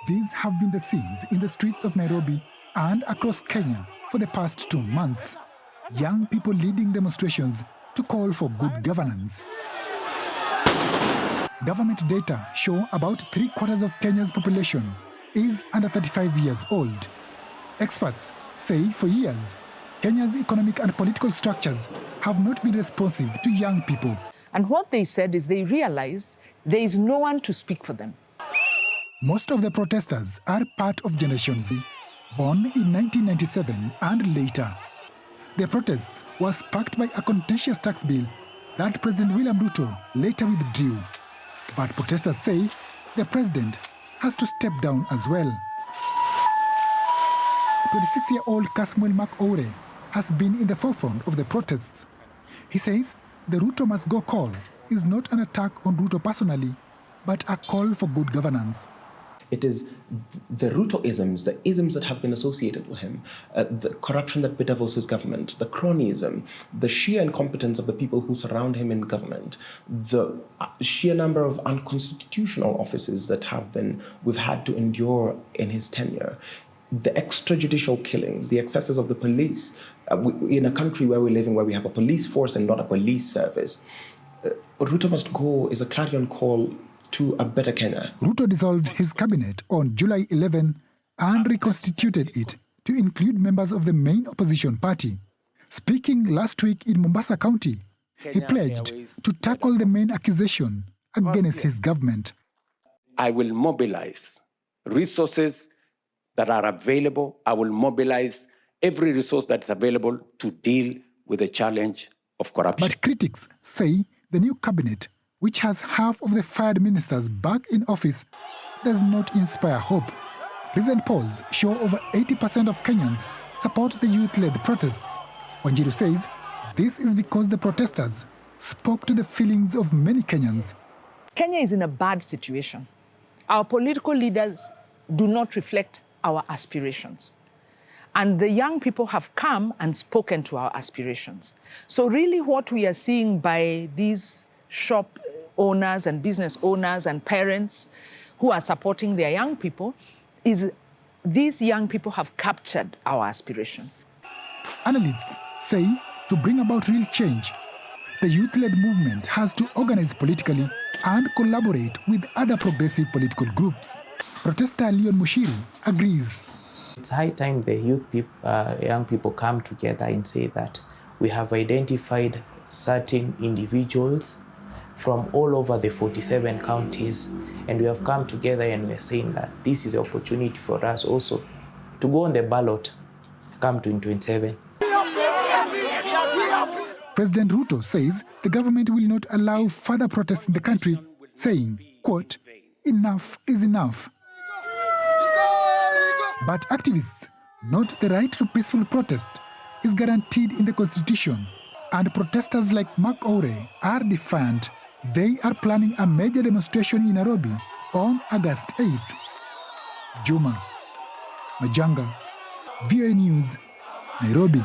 These have been the scenes in the streets of Nairobi and across Kenya for the past 2 months. Young people leading demonstrations to call for good governance. Government data show about 3/4 of Kenya's population is under 35 years old. Experts say for years, Kenya's economic and political structures have not been responsive to young people. And what they said is they realized there is no one to speak for them. Most of the protesters are part of Generation Z, born in 1997 and later. Their protests were sparked by a contentious tax bill that President William Ruto later withdrew. But protesters say the president has to step down as well. 26-year-old Kasmuel Makoure has been in the forefront of the protests. He says the Ruto must go call is not an attack on Ruto personally, but a call for good governance. It is the Ruto-isms, the isms that have been associated with him, the corruption that bedevils his government, the cronyism, the sheer incompetence of the people who surround him in government, the sheer number of unconstitutional offices that we've had to endure in his tenure, the extrajudicial killings, the excesses of the police, in a country where we're living, where we have a police force and not a police service. Ruto must go is a clarion call to a better Kenya. Ruto dissolved his cabinet on July 11 and reconstituted it to include members of the main opposition party. Speaking last week in Mombasa County, he pledged to tackle the main accusation against his government. I will mobilize resources that are available. I will mobilize every resource that is available to deal with the challenge of corruption. But critics say the new cabinet, which has half of the fired ministers back in office, does not inspire hope. Recent polls show over 80% of Kenyans support the youth-led protests. Wanjiru says this is because the protesters spoke to the feelings of many Kenyans. Kenya is in a bad situation. Our political leaders do not reflect our aspirations. And the young people have come and spoken to our aspirations. So really what we are seeing by these shop owners and business owners and parents who are supporting their young people is these young people have captured our aspiration. Analysts say to bring about real change, the youth-led movement has to organize politically and collaborate with other progressive political groups. Protester Leon Mushiri agrees. It's high time the young people come together and say that we have identified certain individuals from all over the 47 counties, and we have come together and we're saying that this is the opportunity for us also to go on the ballot come 2027. President Ruto says the government will not allow further protests in the country, saying, quote, enough is enough. But activists note the right to peaceful protest is guaranteed in the Constitution, and protesters like Makoure are defiant. They are planning a major demonstration in Nairobi on August 8th. Juma Majanga, VOA News, Nairobi.